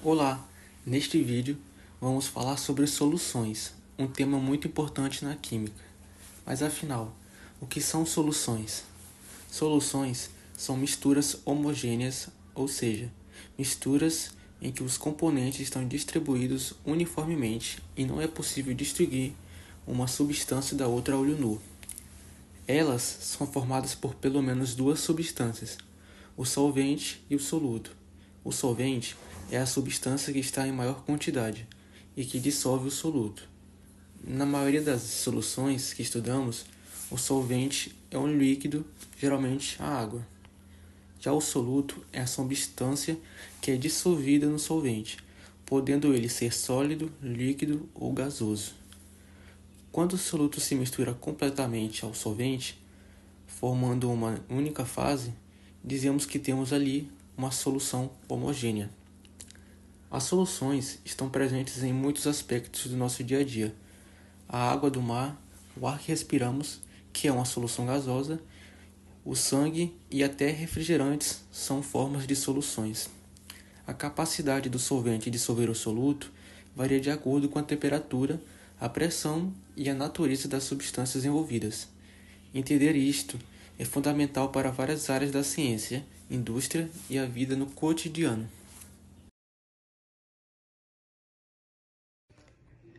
Olá! Neste vídeo vamos falar sobre soluções, um tema muito importante na química. Mas afinal, o que são soluções? Soluções são misturas homogêneas, ou seja, misturas em que os componentes estão distribuídos uniformemente e não é possível distinguir uma substância da outra a olho nu. Elas são formadas por pelo menos duas substâncias, o solvente e o soluto. O solvente é a substância que está em maior quantidade e que dissolve o soluto. Na maioria das soluções que estudamos, o solvente é um líquido, geralmente a água. Já o soluto é a substância que é dissolvida no solvente, podendo ele ser sólido, líquido ou gasoso. Quando o soluto se mistura completamente ao solvente, formando uma única fase, dizemos que temos ali uma solução homogênea. As soluções estão presentes em muitos aspectos do nosso dia a dia. A água do mar, o ar que respiramos, que é uma solução gasosa, o sangue e até refrigerantes são formas de soluções. A capacidade do solvente de dissolver o soluto varia de acordo com a temperatura, a pressão e a natureza das substâncias envolvidas. Entender isto é fundamental para várias áreas da ciência, indústria e a vida no cotidiano.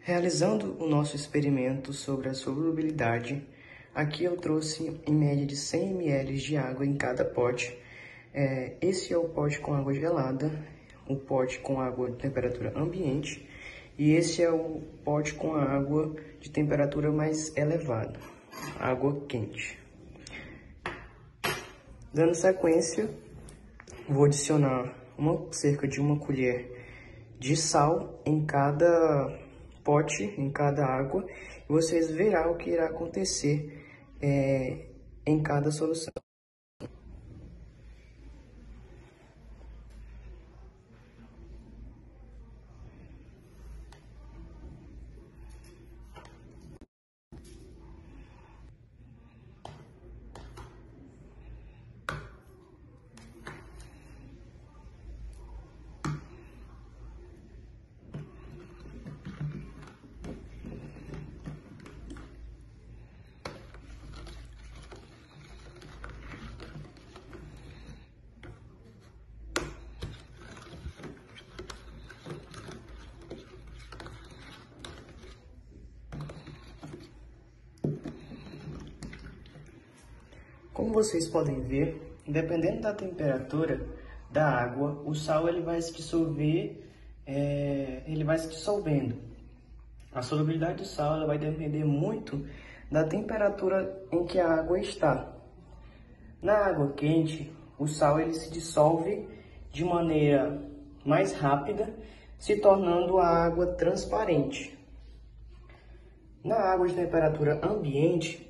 Realizando o nosso experimento sobre a solubilidade, aqui eu trouxe em média de 100 ml de água em cada pote. Esse é o pote com água gelada, o pote com água de temperatura ambiente e esse é o pote com água de temperatura mais elevada, água quente. Dando sequência, vou adicionar cerca de uma colher de sal em cada pote, em cada água, e vocês verão o que irá acontecer em cada solução. Como vocês podem ver, dependendo da temperatura da água, o sal ele vai se dissolver, ele vai se dissolvendo. A solubilidade do sal ela vai depender muito da temperatura em que a água está. Na água quente, o sal ele se dissolve de maneira mais rápida, se tornando a água transparente. Na água de temperatura ambiente,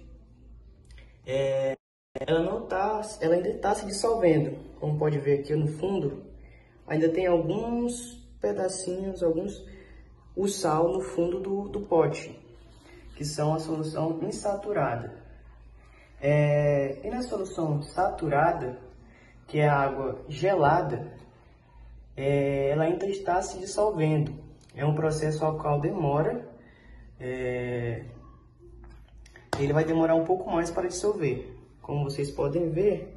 ela ainda está se dissolvendo. Como pode ver aqui no fundo, ainda tem alguns pedacinhos, o sal no fundo do pote, que são a solução insaturada. E na solução saturada, que é a água gelada, ela ainda está se dissolvendo. É um processo ao qual demora, ele vai demorar um pouco mais para dissolver. Como vocês podem ver,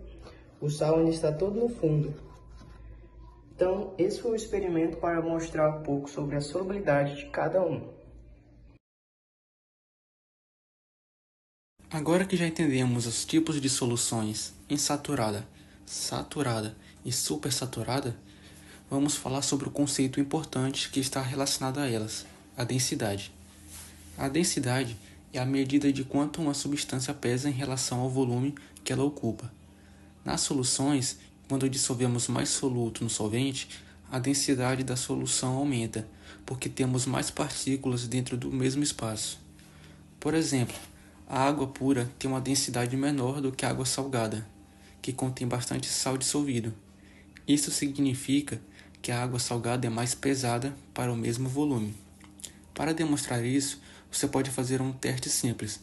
o sal ainda está todo no fundo. Então, esse foi o experimento para mostrar um pouco sobre a solubilidade de cada um. Agora que já entendemos os tipos de soluções insaturada, saturada e supersaturada, vamos falar sobre o conceito importante que está relacionado a elas, a densidade. A densidade é a medida de quanto uma substância pesa em relação ao volume que ela ocupa. Nas soluções, quando dissolvemos mais soluto no solvente, a densidade da solução aumenta, porque temos mais partículas dentro do mesmo espaço. Por exemplo, a água pura tem uma densidade menor do que a água salgada, que contém bastante sal dissolvido. Isso significa que a água salgada é mais pesada para o mesmo volume. Para demonstrar isso, você pode fazer um teste simples.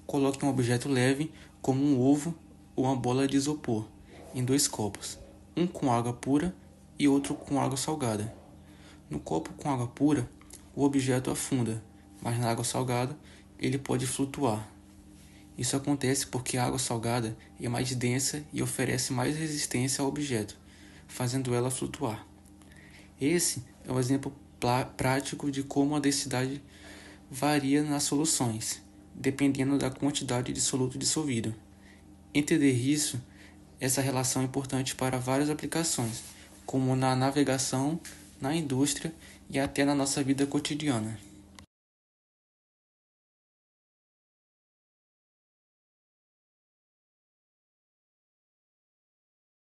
Coloque um objeto leve, como um ovo ou uma bola de isopor, em 2 copos, um com água pura e outro com água salgada. No copo com água pura, o objeto afunda, mas na água salgada, ele pode flutuar. Isso acontece porque a água salgada é mais densa e oferece mais resistência ao objeto, fazendo ela flutuar. Esse é um exemplo prático de como a densidade varia nas soluções, dependendo da quantidade de soluto dissolvido. Entender isso, essa relação é importante para várias aplicações, como na navegação, na indústria e até na nossa vida cotidiana.